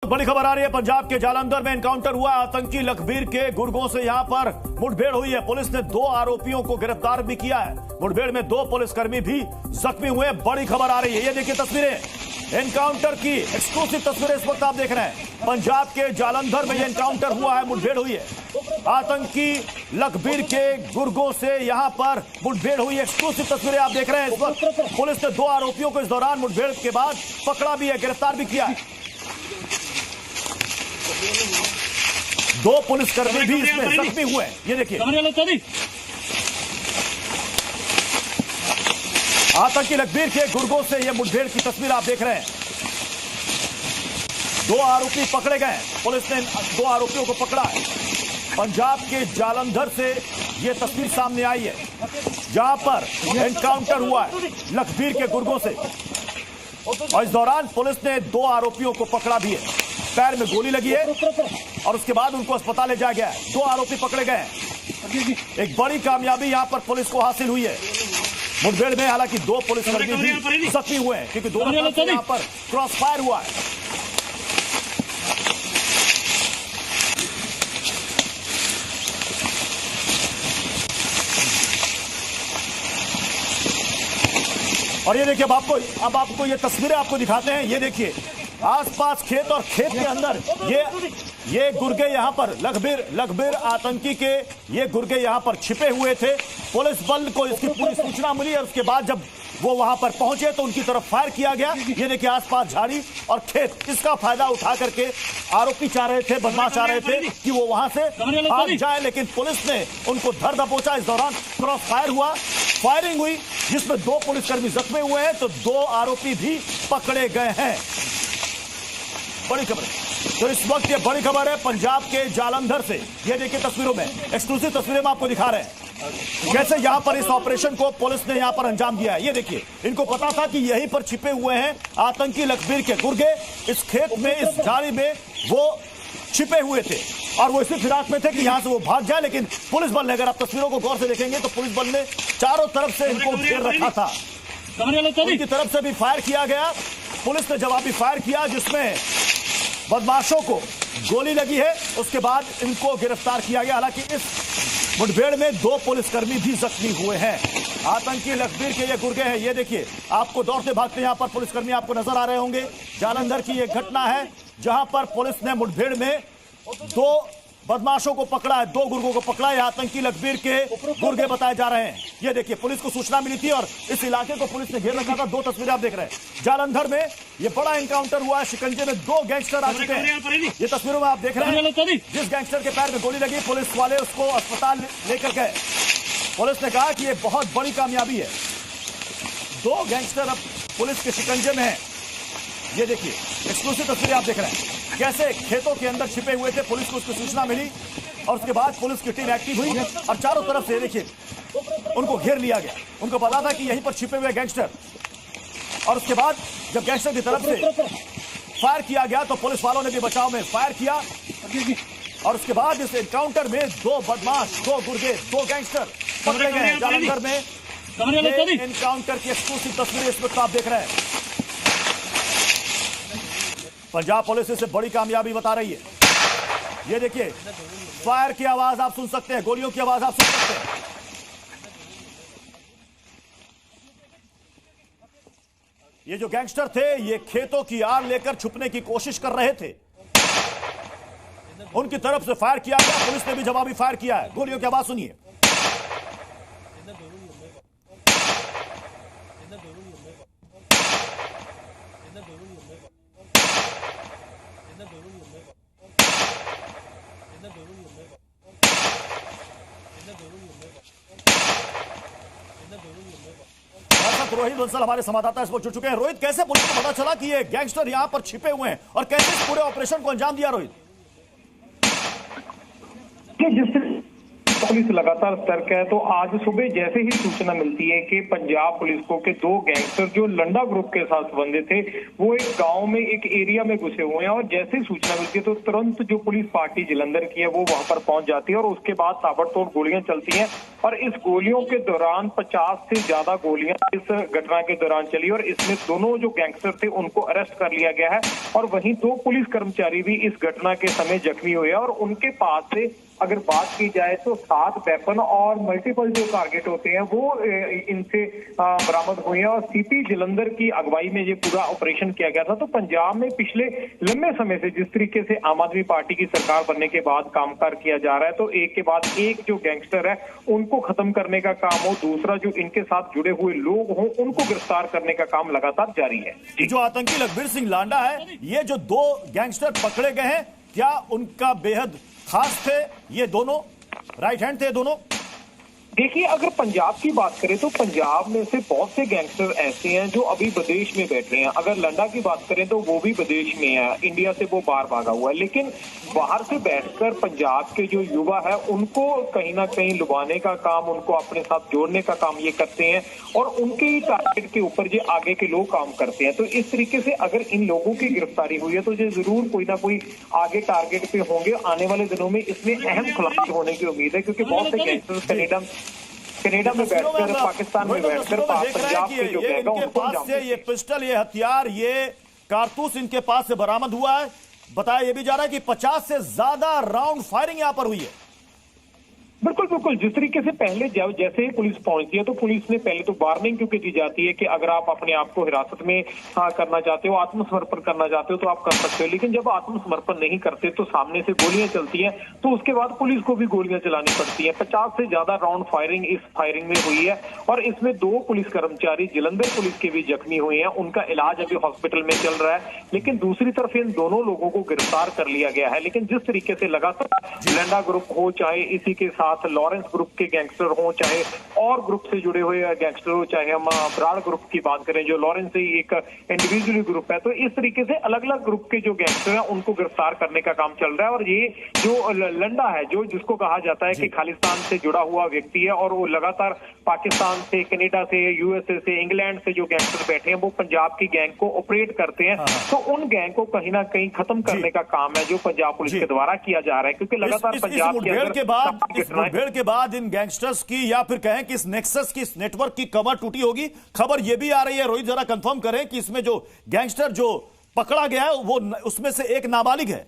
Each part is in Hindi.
बड़ी खबर आ रही है। पंजाब के जालंधर में एनकाउंटर हुआ। आतंकी लखबीर के गुर्गों से यहां पर मुठभेड़ हुई है। पुलिस ने 2 आरोपियों को गिरफ्तार भी किया है। मुठभेड़ में 2 पुलिसकर्मी भी जख्मी हुए। बड़ी खबर आ रही है। ये देखिए तस्वीरें, एनकाउंटर की एक्सक्लूसिव तस्वीरें इस वक्त आप देख रहे हैं। पंजाब के जालंधर में एनकाउंटर हुआ है, मुठभेड़ हुई है। आतंकी लखबीर के गुर्गों से यहां पर मुठभेड़ हुई। एक्सक्लूसिव तस्वीरें आप देख रहे हैं इस वक्त। पुलिस ने 2 आरोपियों को इस दौरान मुठभेड़ के बाद पकड़ा भी है, गिरफ्तार भी किया है। 2 पुलिसकर्मी भी इसमें जख्मी हुए हैं। ये देखिए, आतंकी लखबीर के गुर्गों से यह मुठभेड़ की तस्वीर आप देख रहे हैं। 2 आरोपी पकड़े गए। पुलिस ने 2 आरोपियों को पकड़ा है। पंजाब के जालंधर से यह तस्वीर सामने आई है, जहां पर एनकाउंटर हुआ है लखबीर के गुर्गों से। और इस दौरान पुलिस ने 2 आरोपियों को पकड़ा भी है। पैर में गोली लगी है और उसके बाद उनको अस्पताल ले जाया गया है। 2 आरोपी पकड़े गए हैं। एक बड़ी कामयाबी यहां पर पुलिस को हासिल हुई है मुठभेड़ में। हालांकि 2 पुलिसकर्मी भी जख्मी हुए हैं, क्योंकि दोनों तरफ से यहां पर क्रॉस फायर हुआ है। और ये देखिए, अब आपको ये तस्वीरें आपको दिखाते हैं। ये देखिए, आसपास खेत और खेत के अंदर ये गुर्गे यहां पर लखबीर आतंकी के ये गुर्गे यहां पर छिपे हुए थे। पुलिस बल को इसकी पूरी सूचना मिली और उसके बाद जब वो वहां पर पहुंचे तो उनकी तरफ फायर किया गया। ये देखिए, आसपास झाड़ी और खेत, इसका फायदा उठा करके आरोपी चाह रहे थे, बदमाश चाह रहे थे कि वो वहां से भाग जाए, लेकिन पुलिस ने उनको धर दबोचा। इस दौरान क्रॉस फायर हुआ, फायरिंग हुई, जिसमें 2 पुलिसकर्मी जख्मी हुए हैं तो 2 आरोपी भी पकड़े गए हैं। बड़ी खबर है। तो इस वक्त ये बड़ी खबर है पंजाब के जालंधर से। ये देखिए तस्वीरों में, एक्सक्लूसिव तस्वीरें में आपको दिखा रहे हैं कैसे यहां पर इस ऑपरेशन को पुलिस ने यहां पर अंजाम दिया है। ये देखिए, इनको पता था कि यहीं पर छिपे हुए हैं आतंकी लखबीर के गुर्गे। इस खेत में, इस झाड़ी में वो छिपे हुए थे और वो इसी फिराक में थे कि यहां से वो भाग जाए। लेकिन पुलिस बल ने, अगर आप तस्वीरों को गौर से देखेंगे तो पुलिस बल ने चारों तरफ से इनको घेर रखा था। उनकी तरफ से भी फायर किया गया। पुलिस ने जवाबी फायर किया, जिसमें बदमाशों को गोली लगी है। उसके बाद इनको गिरफ्तार किया गया। हालांकि इस मुठभेड़ में 2 पुलिसकर्मी भी जख्मी हुए हैं। आतंकी लखबीर के ये गुर्गे हैं। ये देखिए, आपको दौड़ते भागते यहां पर पुलिसकर्मी आपको नजर आ रहे होंगे। जालंधर की यह घटना है, जहां पर पुलिस ने मुठभेड़ में 2 बदमाशों को पकड़ा है, 2 गुर्गों को पकड़ा है। आतंकी लखबीर के गुर्गे बताए जा रहे हैं। ये देखिए, पुलिस को सूचना मिली थी और इस इलाके को पुलिस ने घेर रखा था। 2 तस्वीरें आप देख रहे हैं। जालंधर में ये बड़ा एनकाउंटर हुआ है। शिकंजे में 2 गैंगस्टर आ चुके हैं। ये तस्वीरों में आप देख रहे हैं। जिस गैंगस्टर के पैर में गोली लगी, पुलिस वाले उसको अस्पताल लेकर गए। पुलिस ने कहा कि ये बहुत बड़ी कामयाबी है। 2 गैंगस्टर अब पुलिस के शिकंजे में है। ये देखिए, एक्सक्लूसिव तस्वीरें आप देख रहे हैं कैसे खेतों के अंदर छिपे हुए थे। पुलिस को उसकी सूचना मिली और उसके बाद पुलिस की टीम एक्टिव हुई और चारों तरफ से देखिए उनको घेर लिया गया। उनको पता था कि यहीं पर छिपे हुए गैंगस्टर। और उसके बाद जब गैंगस्टर की तरफ से फायर किया गया तो पुलिस वालों ने भी बचाव में फायर किया। और उसके बाद इस एनकाउंटर में 2 बदमाश, 2 गुर्गे, 2 गैंगस्टर पकड़े गए हैं। जालंधर में एनकाउंटर की एक्सक्लूसिव तस्वीरें इस वक्त आप देख रहे हैं। पंजाब पुलिस इसे बड़ी कामयाबी बता रही है। ये देखिए, फायर की आवाज आप सुन सकते हैं, गोलियों की आवाज आप सुन सकते हैं। ये जो गैंगस्टर थे, ये खेतों की आड़ लेकर छुपने की कोशिश कर रहे थे। उनकी तरफ से फायर किया गया। पुलिस ने भी जवाबी फायर किया है। गोलियों की आवाज सुनिए। रोहित बंसल हमारे संवाददाता इस वक्त जुड़ चुके हैं। रोहित, कैसे पुलिस को पता चला कि ये गैंगस्टर यहां पर छिपे हुए हैं और कैसे इस पूरे ऑपरेशन को अंजाम दिया? रोहित, कि जिस पुलिस लगातार सतर्क है। तो आज सुबह जैसे ही सूचना मिलती है कि पंजाब पुलिस को के दो गैंगस्टर जो लंडा ग्रुप के साथ संबंधित थे वो एक गांव में एक एरिया में घुसे हुए हैं, और जैसे ही सूचना मिलती है तो तुरंत जो पुलिस पार्टी जलंधर की है वो वहां पर पहुंच जाती है, और उसके बाद ताबड़तोड़ गोलियां चलती हैं। और इस गोलियों के दौरान 50 से ज्यादा गोलियां इस घटना के दौरान चली, और इसमें दोनों जो गैंगस्टर थे उनको अरेस्ट कर लिया गया है। और वहीं 2 पुलिस कर्मचारी भी इस घटना के समय जख्मी हुए, और उनके पास से अगर बात की जाए तो 7 वेपन और मल्टीपल जो टारगेट होते हैं वो इनसे बरामद हुए हैं। और सीपी जलंधर की अगुवाई में ये पूरा ऑपरेशन किया गया था। तो पंजाब में पिछले लंबे समय से जिस तरीके से आम आदमी पार्टी की सरकार बनने के बाद कामकाज किया जा रहा है, तो एक के बाद एक जो गैंगस्टर है उनको खत्म करने का काम हो, दूसरा जो इनके साथ जुड़े हुए लोग हों उनको गिरफ्तार करने का काम लगातार जारी है। जो आतंकी लखबीर सिंह लांडा है, ये जो 2 गैंगस्टर पकड़े गए हैं, क्या उनका बेहद खास थे? ये दोनों राइट हैंड थे दोनों? देखिए, अगर पंजाब की बात करें तो पंजाब में से बहुत से गैंगस्टर ऐसे हैं जो अभी विदेश में बैठ रहे हैं। अगर लंडा की बात करें तो वो भी विदेश में है, इंडिया से वो बाहर भागा हुआ है। लेकिन बाहर से बैठकर पंजाब के जो युवा है उनको कहीं ना कहीं लुभाने का काम, उनको अपने साथ जोड़ने का काम ये करते हैं, और उनके ही टारगेट के ऊपर जो आगे के लोग काम करते हैं। तो इस तरीके से अगर इन लोगों की गिरफ्तारी हुई है तो ये जरूर कोई ना कोई आगे टारगेट पे होंगे। आने वाले दिनों में इसमें अहम खुलासे होने की उम्मीद है, क्योंकि बहुत से गैंगस्टर कनाडा में बैठकर, पाकिस्तान में बैठकर पंजाब के जो गैंग इनके पास से ये पिस्टल, ये हथियार, ये कारतूस इनके पास से बरामद हुआ है। बताया ये भी जा रहा है कि 50 से ज्यादा राउंड फायरिंग यहां पर हुई है। बिल्कुल बिल्कुल, जिस तरीके से पहले जब जैसे ही पुलिस पहुंचती है तो पुलिस ने पहले तो वार्निंग क्योंकि दी जाती है कि अगर आप अपने आप को हिरासत में करना चाहते हो, आत्मसमर्पण करना चाहते हो तो आप कर सकते हो। लेकिन जब आत्मसमर्पण नहीं करते तो सामने से गोलियां चलती हैं, तो उसके बाद पुलिस को भी गोलियां चलानी पड़ती है। 50 से ज्यादा राउंड फायरिंग इस फायरिंग में हुई है, और इसमें 2 पुलिस कर्मचारी जलंधर पुलिस के भी जख्मी हुए हैं। उनका इलाज अभी हॉस्पिटल में चल रहा है। लेकिन दूसरी तरफ इन दोनों लोगों को गिरफ्तार कर लिया गया है। लेकिन जिस तरीके से लगातार लंडा ग्रुप हो, चाहे इसी के साथ लॉरेंस ग्रुप के गैंगस्टर हो, चाहे और ग्रुप से जुड़े हुए गैंगस्टर हो, चाहे हम ब्राड़ ग्रुप की बात करें जो लॉरेंस से एक इंडिविजुअली ग्रुप है, तो इस तरीके से अलग अलग ग्रुप के जो गैंगस्टर हैं उनको गिरफ्तार करने का काम चल रहा है। और ये जो लंडा है, जो जिसको कहा जाता है कि खालिस्तान से जुड़ा हुआ व्यक्ति है, और वो लगातार पाकिस्तान से, कनाडा से, यूएसए से, इंग्लैंड से जो गैंगस्टर बैठे हैं वो पंजाब की गैंग को ऑपरेट करते हैं। तो उन गैंग को कहीं ना कहीं खत्म करने का काम है जो पंजाब पुलिस के द्वारा किया जा रहा है, क्योंकि लगातार पंजाब के बाद इन गैंगस्टर्स की, या फिर कहें कि इस नेक्सस की, इस नेटवर्क की कमर टूटी होगी। खबर यह भी आ रही है, रोहित जरा कंफर्म करें कि इसमें जो गैंगस्टर जो पकड़ा गया है वो उसमें से एक नाबालिग है।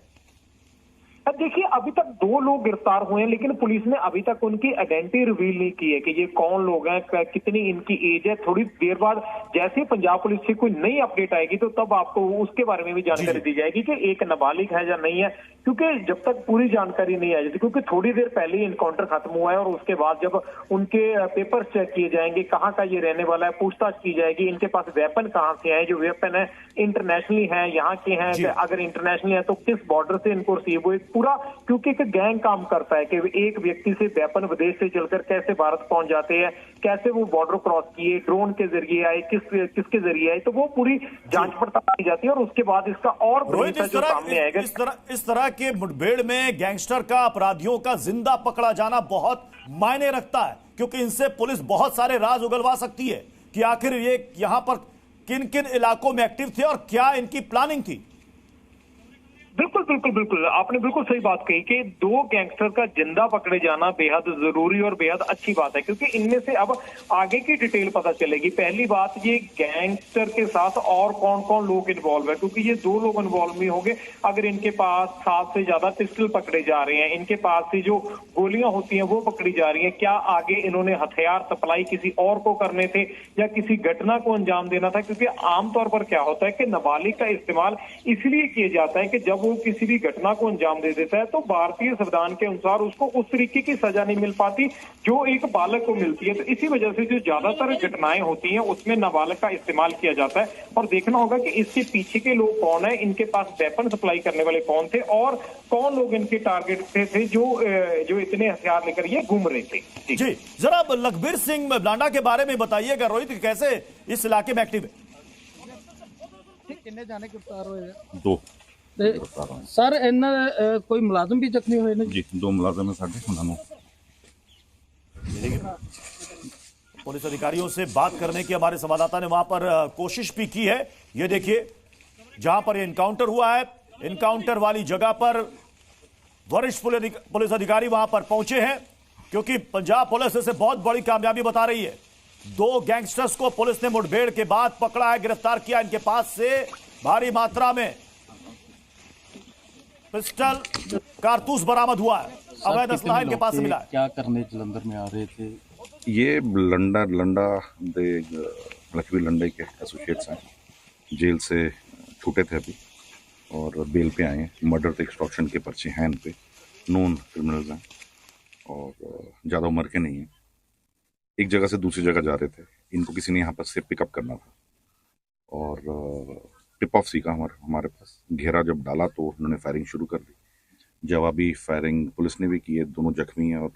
अब देखिए, अभी तक 2 लोग गिरफ्तार हुए हैं, लेकिन पुलिस ने अभी तक उनकी आइडेंटिटी रिवील नहीं की है कि ये कौन लोग हैं, कितनी इनकी एज है। थोड़ी देर बाद जैसे पंजाब पुलिस से कोई नई अपडेट आएगी तो तब आपको उसके बारे में भी जानकारी दी जाएगी कि एक नाबालिग है या नहीं है, क्योंकि जब तक पूरी जानकारी नहीं आ जाती, क्योंकि थोड़ी देर पहले ही इनकाउंटर खत्म हुआ है, और उसके बाद जब उनके पेपर्स चेक किए जाएंगे, कहाँ का ये रहने वाला है, पूछताछ की जाएगी, इनके पास वेपन कहाँ से है, जो वेपन है इंटरनेशनली है, यहाँ के हैं, अगर इंटरनेशनली है तो किस बॉर्डर से इनको रिसीव हुए पूरा, क्योंकि एक गैंग काम करता है कि एक व्यक्ति से वेपन विदेश से चलकर कैसे भारत पहुंच जाते हैं, कैसे वो बॉर्डर क्रॉस किए, ड्रोन के जरिए आए, किसके जरिए आए, तो वो पूरी जांच पड़ताल की जाती है, और उसके बाद इसका और जो सामने आएगा। इस तरह के मुठभेड़ में गैंगस्टर का, अपराधियों का जिंदा पकड़ा जाना बहुत मायने रखता है, क्योंकि इनसे पुलिस बहुत सारे राज उगलवा सकती है कि आखिर ये यहां पर किन किन इलाकों में एक्टिव थे और क्या इनकी प्लानिंग थी। बिल्कुल बिल्कुल बिल्कुल, आपने बिल्कुल सही बात कही कि 2 गैंगस्टर का जिंदा पकड़े जाना बेहद जरूरी और बेहद अच्छी बात है, क्योंकि इनमें से अब आगे की डिटेल पता चलेगी। पहली बात, ये गैंगस्टर के साथ और कौन कौन लोग इन्वॉल्व है, क्योंकि ये 2 लोग इन्वॉल्व नहीं होंगे। अगर इनके पास 7 से ज्यादा पिस्टल पकड़े जा रहे हैं, इनके पास से जो गोलियां होती हैं वो पकड़ी जा रही हैं, क्या आगे इन्होंने हथियार सप्लाई किसी और को करने थे या किसी घटना को अंजाम देना था, क्योंकि आमतौर पर क्या होता है कि नाबालिग का इस्तेमाल इसलिए किया जाता है कि जब वो किसी भी घटना को अंजाम दे देता है तो भारतीय संविधान के अनुसार उसको उस तरीके की सजा नहीं मिल पाती जो एक बालक को मिलती है। तो इसी वजह से जो ज्यादातर घटनाएं होती हैं उसमें नाबालग का इस्तेमाल किया जाता है, और देखना होगा कि इसके पीछे के लोग कौन है, इनके पास वेपन सप्लाई करने वाले कौन थे, और कौन लोग इनके टारगेट थे जो इतने हथियार लेकर ये घूम रहे थे। जी, जरा लखबीर सिंह लांडा के बारे में बताइएगा रोहित, कैसे इस इलाके में एक्टिव है। किन्ने जाने गिरफ्तार होए? 2 सर इन्ना कोई मुलाजम भी जख्मी हुए ने? जी 2 मुलाजम है साडे, उन्हां नूं पुलिस अधिकारियों से बात करने की हमारे संवाददाता ने वहां पर कोशिश भी की है। ये देखिए जहां पर ये इनकाउंटर हुआ है, इनकाउंटर वाली जगह पर वरिष्ठ पुलिस अधिकारी वहां पर पहुंचे हैं, क्योंकि पंजाब पुलिस इसे बहुत बड़ी कामयाबी बता रही है। 2 गैंगस्टर्स को पुलिस ने मुठभेड़ के बाद पकड़ा है, गिरफ्तार किया। इनके पास से भारी मात्रा में पिस्टल कारतूस बरामद हुआ है, अवैध असलाह इनके पास से मिला है। क्या करने जलंधर में आ रहे थे? ये लंडा दे लक्ष्मी लंडे के एसोसिएट्स हैं, जेल से छूटे थे अभी और बेल पे आए हैं। मर्डर तो एक्सटॉर्शन के पर्चे हैं इन पे, नोन क्रिमिनल्स हैं और ज़्यादा उम्र के नहीं हैं। एक जगह से दूसरी जगह जा रहे थे, इनको किसी ने यहाँ पर से पिकअप करना था और टिप ऑफ सीखा हमारे पास। घेरा जब डाला तो उन्होंने फायरिंग शुरू कर दी। जवाबी फायरिंग पुलिस ने भी की है। दोनों जख्मी हैं और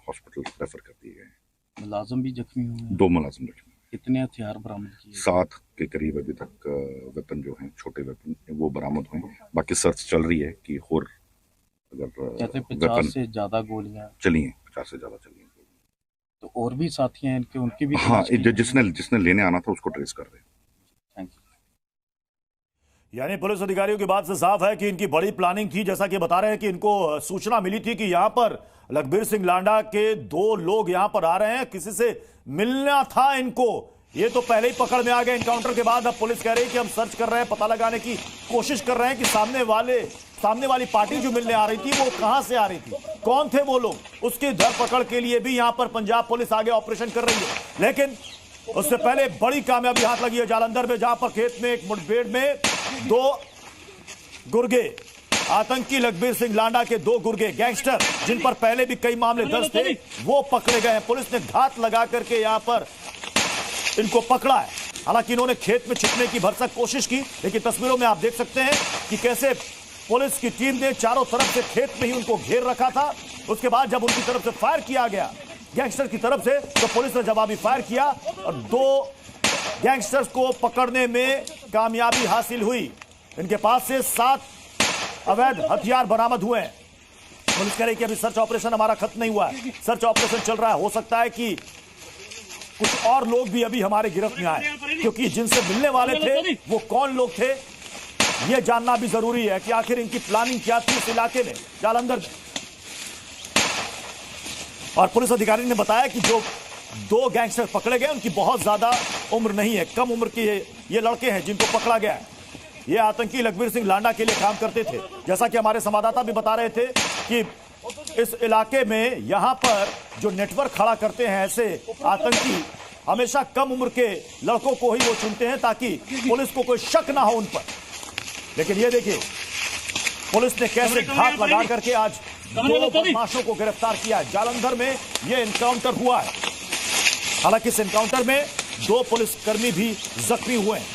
हॉस्पिटल रेफर कर दिए गए। मुलाजिम भी जख्मी हुए हैं? 2 मुलाजिम जख्मी। कितने हथियार बरामद किए? 7 के करीब अभी तक वेपन जो हैं, छोटे वेपन वो बरामद हुए। बाकी सर्च चल रही है कि और अगर कहते 50 से ज्यादा गोलियां चली हैं, 50 से ज्यादा चली हैं। तो और भी साथी हैं इनके, उनकी भी? हाँ, जिसने लेने आना था उसको ट्रेस कर रहे हैं। Thank you. यानी पुलिस अधिकारियों की बात से साफ है कि इनकी बड़ी प्लानिंग थी। जैसा कि बता रहे हैं कि इनको सूचना मिली थी कि यहां पर लखबीर सिंह लांडा के 2 लोग यहां पर आ रहे हैं, किसी से मिलना था इनको। ये तो पहले ही पकड़ में आ गए इनकाउंटर के बाद। अब पुलिस कह रही है कि हम सर्च कर रहे हैं, पता लगाने की कोशिश कर रहे हैं कि सामने वाली पार्टी जो मिलने आ रही थी वो कहां से आ रही थी, कौन थे वो लोग। उसकी धरपकड़ के लिए भी यहां पर पंजाब पुलिस आगे ऑपरेशन कर रही है। लेकिन उससे पहले बड़ी कामयाबी हाथ लगी है जालंधर में, जहां पर खेत में एक मुठभेड़ में 2 गुर्गे आतंकी लखबीर सिंह लांडा के 2 गुर्गे गैंगस्टर, जिन पर पहले भी कई मामले दर्ज थे, वो पकड़े गए हैं। पुलिस ने घात लगा करके यहां पर इनको पकड़ा है। हालांकि इन्होंने खेत में छिपने की भरसक कोशिश की, लेकिन तस्वीरों में आप देख सकते हैं कि कैसे पुलिस की टीम ने चारों तरफ से खेत में ही उनको घेर रखा था। उसके बाद जब उनकी तरफ से फायर किया गया गैंगस्टर की तरफ से, तो पुलिस ने जवाबी फायर किया और 2 गैंगस्टर्स को पकड़ने में कामयाबी हासिल हुई। इनके पास से 7 अवैध हथियार बरामद हुए हैं। पुलिस कह रही है कि अभी सर्च ऑपरेशन हमारा खत्म नहीं हुआ है, सर्च ऑपरेशन चल रहा है। हो सकता है कि कुछ और लोग भी अभी हमारे गिरफ्त में आए, क्योंकि जिनसे मिलने वाले थे वो कौन लोग थे ये जानना भी जरूरी है कि आखिर इनकी प्लानिंग क्या थी इस इलाके में, जालंधर में। और पुलिस अधिकारी ने बताया कि जो 2 गैंगस्टर पकड़े गए उनकी बहुत ज्यादा उम्र नहीं है, कम उम्र के ये लड़के हैं जिनको पकड़ा गया है। ये आतंकी लखबीर सिंह लांडा के लिए काम करते थे। जैसा कि हमारे संवाददाता भी बता रहे थे कि इस इलाके में यहां पर जो नेटवर्क खड़ा करते हैं ऐसे आतंकी, हमेशा कम उम्र के लड़कों को ही वो चुनते हैं ताकि पुलिस को कोई शक ना हो उन पर। लेकिन ये देखिए पुलिस ने कैसे घात लगा करके आज 2 बदमाशों को गिरफ्तार किया है। जालंधर में यह एनकाउंटर हुआ है। हालांकि इस एनकाउंटर में 2 पुलिसकर्मी भी जख्मी हुए हैं।